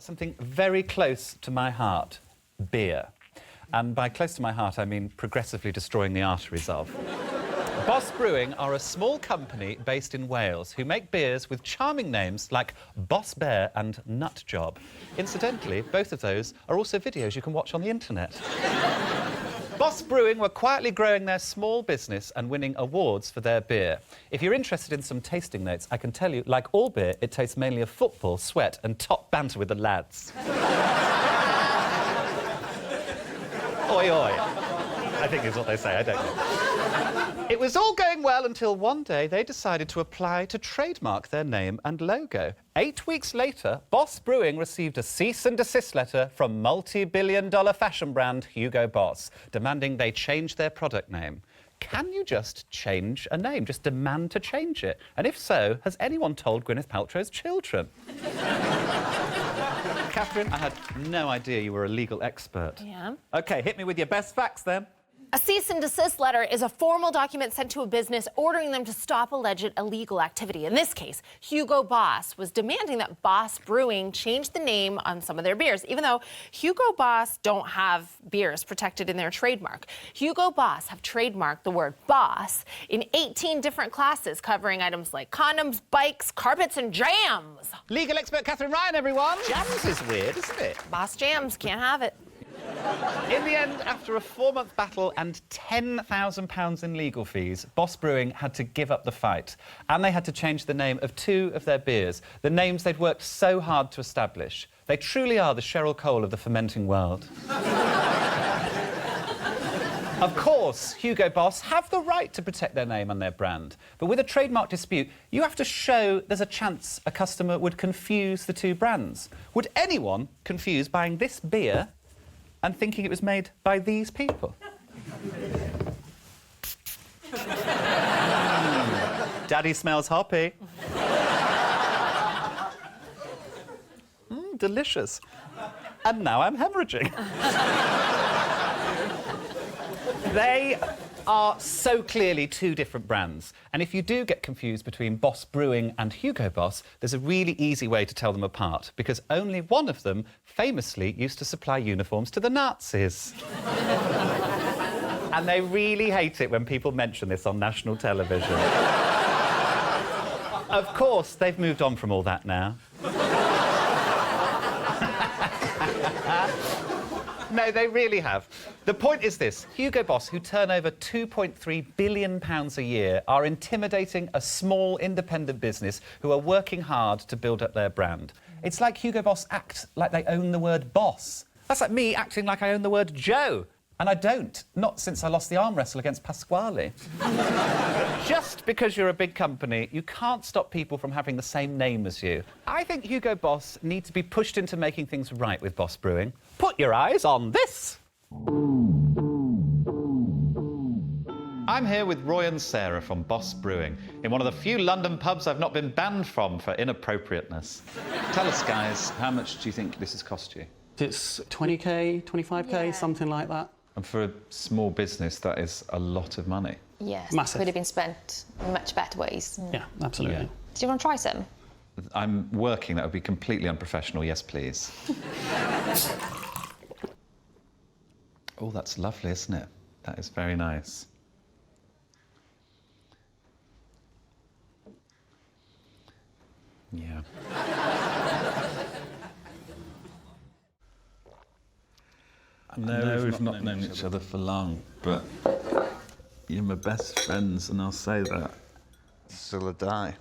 about something very close to my heart, beer. And by close to my heart, I mean progressively destroying the arteries of. Boss Brewing are a small company based in Wales who make beers with charming names like Boss Bear and Nut Job. Incidentally, both of those are also videos you can watch on the internet. Boss Brewing were quietly growing their small business and winning awards for their beer. If you're interested in some tasting notes, I can tell you, like all beer, it tastes mainly of football, sweat and top banter with the lads. Oi, oi. I think is what they say, I don't know. It was all going well until one day they decided to apply to trademark their name and logo. 8 weeks later, Boss Brewing received a cease and desist letter from multi-billion-dollar fashion brand Hugo Boss, demanding they change their product name. Can you just change a name? Just demand to change it? And if so, has anyone told Gwyneth Paltrow's children? Katherine, I had no idea you were a legal expert. Yeah. OK, hit me with your best facts, then. A cease and desist letter is a formal document sent to a business ordering them to stop alleged illegal activity. In this case, Hugo Boss was demanding that Boss Brewing change the name on some of their beers, even though Hugo Boss don't have beers protected in their trademark. Hugo Boss have trademarked the word boss in 18 different classes, covering items like condoms, bikes, carpets, and jams. Legal expert Katherine Ryan, everyone. Jams is weird, isn't it? Boss jams, can't have it. In the end, after a 4-month battle and £10,000 in legal fees, Boss Brewing had to give up the fight. And they had to change the name of 2 of their beers, the names they'd worked so hard to establish. They truly are the Cheryl Cole of the fermenting world. Of course, Hugo Boss have the right to protect their name and their brand. But with a trademark dispute, you have to show there's a chance a customer would confuse the 2 brands. Would anyone confuse buying this beer and thinking it was made by these people? Daddy smells hoppy. Delicious. And now I'm hemorrhaging. They are so clearly 2 different brands. And if you do get confused between Boss Brewing and Hugo Boss, there's a really easy way to tell them apart, because only one of them famously used to supply uniforms to the Nazis. And they really hate it when people mention this on national television. Of course, they've moved on from all that now. No, they really have. The point is this. Hugo Boss, who turn over £2.3 billion a year, are intimidating a small independent business who are working hard to build up their brand. It's like Hugo Boss act like they own the word boss. That's like me acting like I own the word Joe. And I don't. Not since I lost the arm wrestle against Pasquale. Just because you're a big company, you can't stop people from having the same name as you. I think Hugo Boss need to be pushed into making things right with Boss Brewing. Put your eyes on this. I'm here with Roy and Sarah from Boss Brewing, in one of the few London pubs I've not been banned from for inappropriateness. Tell us, guys, how much do you think this has cost you? It's 20k, 25k, something like that. And for a small business, that is a lot of money. Yes, Massive. could have been spent in much better ways. Yeah, absolutely. Yeah. Do you want to try some? I'm working. That would be completely unprofessional. Yes, please. Oh, that's lovely, isn't it? That is very nice. Yeah. I know we've not known each other for long, but you're my best friends, and I'll say that till I die.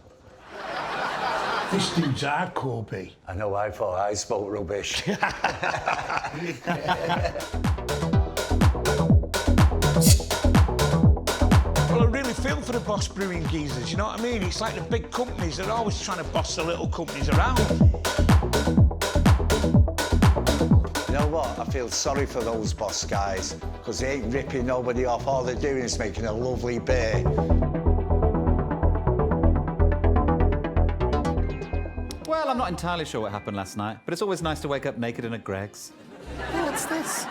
This dude's hardcore, B. I know, I thought I spoke rubbish. Well, I really feel for the Boss Brewing geezers, you know what I mean? It's like the big companies, they're always trying to boss the little companies around. You know what? I feel sorry for those Boss guys, because they ain't ripping nobody off. All they're doing is making a lovely beer. Well, I'm not entirely sure what happened last night, but it's always nice to wake up naked in a Greggs. Oh, what's this?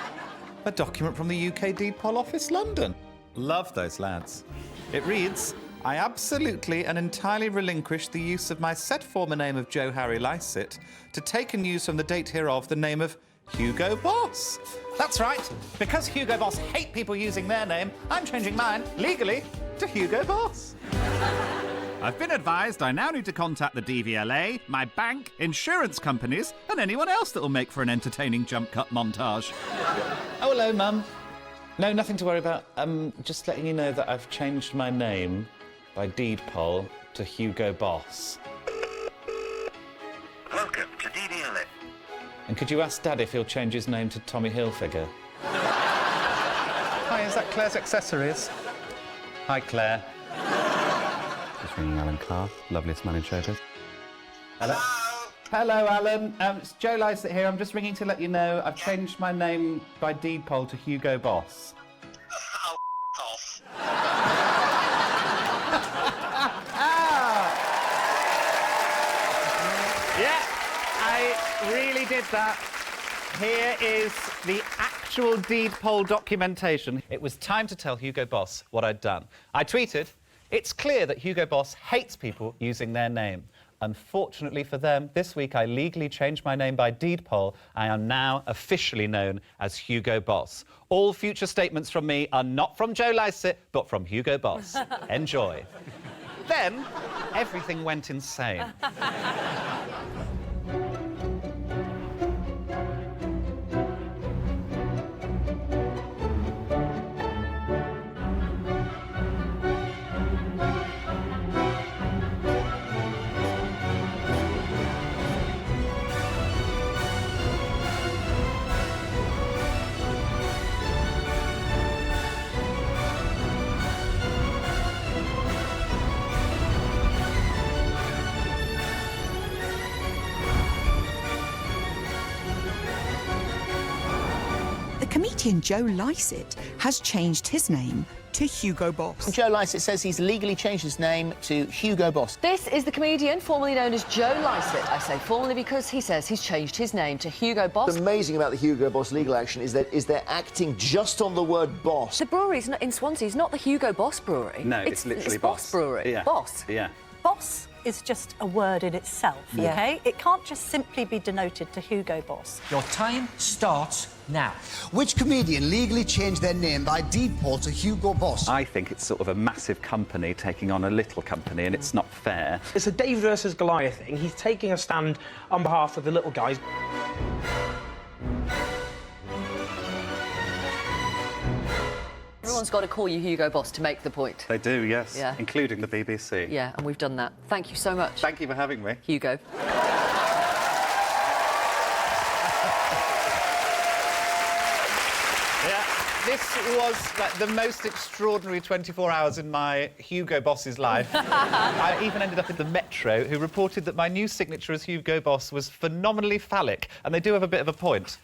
A document from the UK Deed Poll Office, London. Love those lads. It reads, I absolutely and entirely relinquish the use of my set former name of Joe Harry Lycett to take and use from the date hereof the name of Hugo Boss. That's right. Because Hugo Boss hate people using their name, I'm changing mine, legally, to Hugo Boss. I've been advised I now need to contact the DVLA, my bank, insurance companies, and anyone else that will make for an entertaining jump cut montage. Oh, hello, Mum. No, nothing to worry about. Just letting you know that I've changed my name by deed poll to Hugo Boss. Welcome to DVLA. And could you ask Dad if he'll change his name to Tommy Hilfiger? Hi, is that Claire's Accessories? Hi, Claire. Just ringing Alan Carr, loveliest man in showbiz. Hello? Hello, Alan. It's Joe Lycett here. I'm just ringing to let you know I've changed my name by deed poll to Hugo Boss. Oh, off. Yeah, I really did that. Here is the actual deed poll documentation. It was time to tell Hugo Boss what I'd done. I tweeted, "It's clear that Hugo Boss hates people using their name. Unfortunately for them, this week I legally changed my name by deed poll. I am now officially known as Hugo Boss. All future statements from me are not from Joe Lycett, but from Hugo Boss. Enjoy." Then, everything went insane. Comedian Joe Lycett has changed his name to Hugo Boss. Joe Lycett says he's legally changed his name to Hugo Boss. This is the comedian formerly known as Joe Lycett. I say formerly because he says he's changed his name to Hugo Boss. What's amazing about the Hugo Boss legal action is they're acting just on the word boss. The brewery's not in Swansea. It's not the Hugo Boss brewery. No, it's literally Boss Brewery. Yeah. Boss. Yeah. Boss is just a word in itself, OK? It can't just simply be denoted to Hugo Boss. Your time starts now. Which comedian legally changed their name by deed poll to Hugo Boss? I think it's sort of a massive company taking on a little company, and it's not fair. It's a David versus Goliath thing. He's taking a stand on behalf of the little guys. Everyone's got to call you Hugo Boss to make the point. They do, yes. Yeah. Including the BBC. Yeah, and we've done that. Thank you so much. Thank you for having me. Hugo. This was like the most extraordinary 24 hours in my Hugo Boss's life. I even ended up in the Metro, who reported that my new signature as Hugo Boss was phenomenally phallic, and they do have a bit of a point.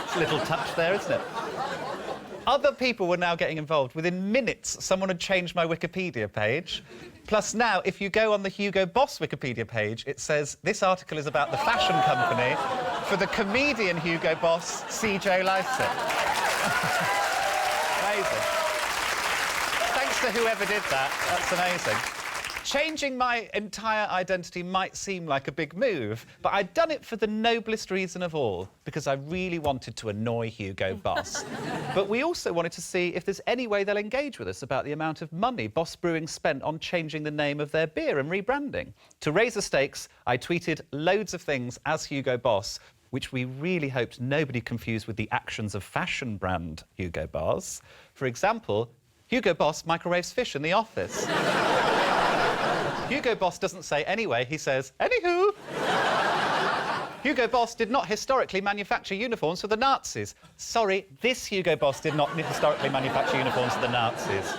It's a little touch there, isn't it? Other people were now getting involved. Within minutes, someone had changed my Wikipedia page. Plus now, if you go on the Hugo Boss Wikipedia page, it says, this article is about the fashion company. For the comedian Hugo Boss, see Joe Lycett. Amazing. Thanks to whoever did that. That's amazing. Changing my entire identity might seem like a big move, but I'd done it for the noblest reason of all, because I really wanted to annoy Hugo Boss. But we also wanted to see if there's any way they'll engage with us about the amount of money Boss Brewing spent on changing the name of their beer and rebranding. To raise the stakes, I tweeted loads of things as Hugo Boss, which we really hoped nobody confused with the actions of fashion brand Hugo Boss. For example, Hugo Boss microwaves fish in the office. Hugo Boss doesn't say anyway, he says, anywho. Hugo Boss did not historically manufacture uniforms for the Nazis. Sorry, this Hugo Boss did not historically manufacture uniforms for the Nazis.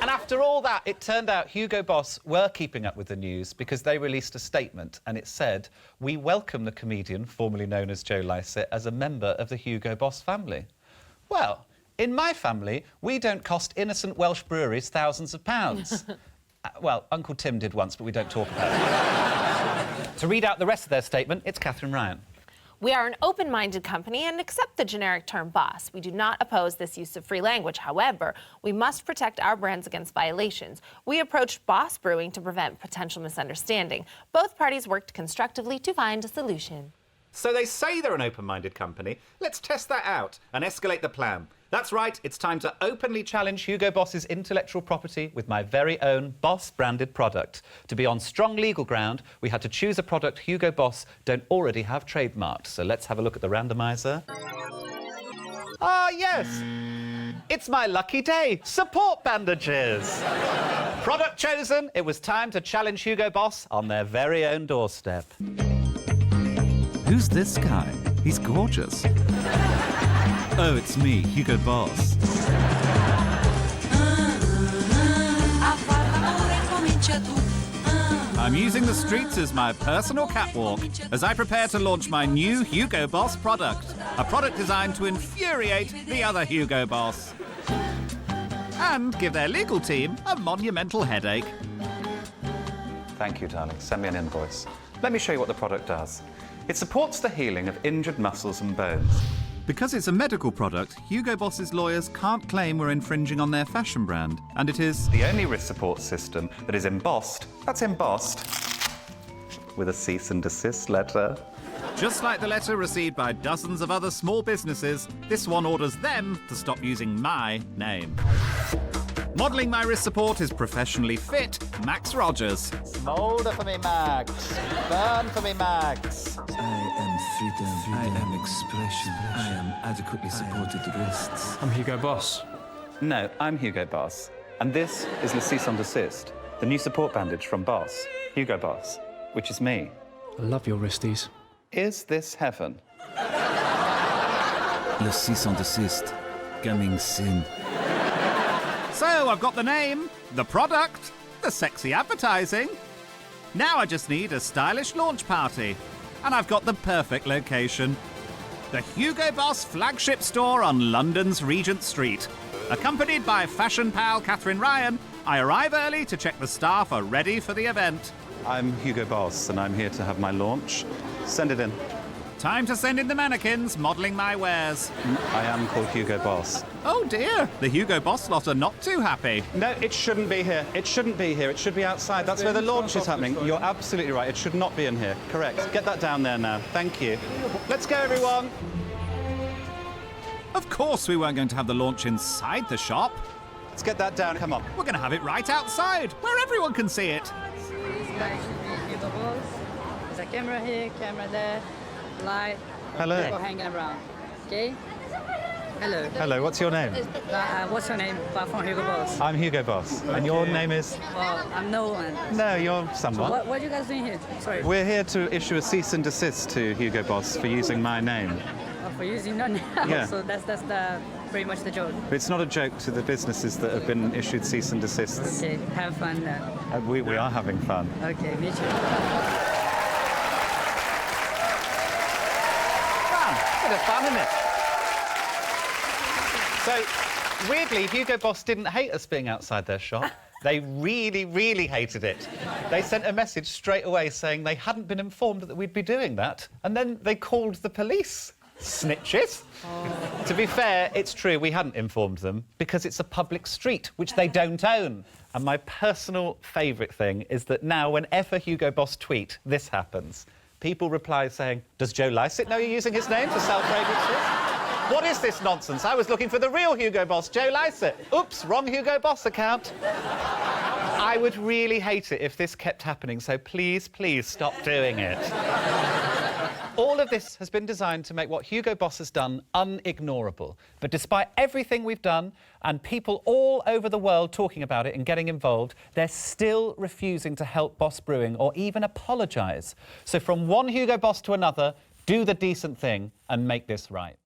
And after all that, it turned out Hugo Boss were keeping up with the news because they released a statement and it said, "We welcome the comedian, formerly known as Joe Lycett, as a member of the Hugo Boss family." Well, in my family, we don't cost innocent Welsh breweries thousands of pounds. Well, Uncle Tim did once, but we don't talk about it. To read out the rest of their statement, it's Katherine Ryan. We are an open-minded company and accept the generic term boss. We do not oppose this use of free language. However, we must protect our brands against violations. We approached Boss Brewing to prevent potential misunderstanding. Both parties worked constructively to find a solution. So they say they're an open-minded company. Let's test that out and escalate the plan. That's right, it's time to openly challenge Hugo Boss's intellectual property with my very own Boss-branded product. To be on strong legal ground, we had to choose a product Hugo Boss don't already have trademarked. So let's have a look at the randomizer. Ah, yes! It's my lucky day. Support bandages. Product chosen. It was time to challenge Hugo Boss on their very own doorstep. Who's this guy? He's gorgeous. Oh, it's me, Hugo Boss. I'm using the streets as my personal catwalk as I prepare to launch my new Hugo Boss product. A product designed to infuriate the other Hugo Boss. And give their legal team a monumental headache. Thank you, darling. Send me an invoice. Let me show you what the product does. It supports the healing of injured muscles and bones. Because it's a medical product, Hugo Boss's lawyers can't claim we're infringing on their fashion brand. And it is the only risk support system that is embossed, with a cease and desist letter. Just like the letter received by dozens of other small businesses, this one orders them to stop using my name. Modelling my wrist support is professionally fit Max Rogers. Smoulder for me, Max. Burn for me, Max. I am freedom. I am expression. I am adequately supported wrists. I'm Hugo Boss. No, I'm Hugo Boss. And this is Le Cease and Desist, the new support bandage from Boss, Hugo Boss, which is me. I love your wristies. Is this heaven? Le Cease and Desist. Coming soon. So I've got the name, the product, the sexy advertising. Now I just need a stylish launch party. And I've got the perfect location. The Hugo Boss flagship store on London's Regent Street. Accompanied by fashion pal Katherine Ryan, I arrive early to check the staff are ready for the event. I'm Hugo Boss, and I'm here to have my launch. Send it in. Time to send in the mannequins modelling my wares. I am called Hugo Boss. Oh dear, the Hugo Boss lot are not too happy. No, it shouldn't be here. It shouldn't be here. It should be outside. That's where the launch is happening. You're absolutely right. It should not be in here. Correct. Get that down there now. Thank you. Let's go, everyone. Of course we weren't going to have the launch inside the shop. Let's get that down. Come on. We're going to have it right outside, where everyone can see it. Hugo Boss. There's a camera here, camera there. Light. Hello. People hanging around. Okay? Hello. Hello, what's your name? What's your name apart from Hugo Boss? I'm Hugo Boss. And your name is? Well, I'm no one. No, you're someone. So what are you guys doing here? Sorry. We're here to issue a cease and desist to Hugo Boss for using my name. Oh, for using your name? Yeah. So that's the pretty much the joke. But it's not a joke to the businesses that have been issued cease and desists. Okay, have fun then. We are having fun. Okay, me too. Bit of fun, isn't it? So, weirdly, Hugo Boss didn't hate us being outside their shop. They really, really hated it. They sent a message straight away saying they hadn't been informed that we'd be doing that, and then they called the police. Snitches. Oh. To be fair, it's true, we hadn't informed them because it's a public street, which they don't own. And my personal favourite thing is that now, whenever Hugo Boss tweet, this happens. People reply saying, does Joe Lycett know you're using his name to sell fragrances? What is this nonsense? I was looking for the real Hugo Boss, Joe Lycett. Oops, wrong Hugo Boss account. I would really hate it if this kept happening, so please, please stop doing it. All of this has been designed to make what Hugo Boss has done unignorable. But despite everything we've done and people all over the world talking about it and getting involved, they're still refusing to help Boss Brewing or even apologise. So from one Hugo Boss to another, do the decent thing and make this right.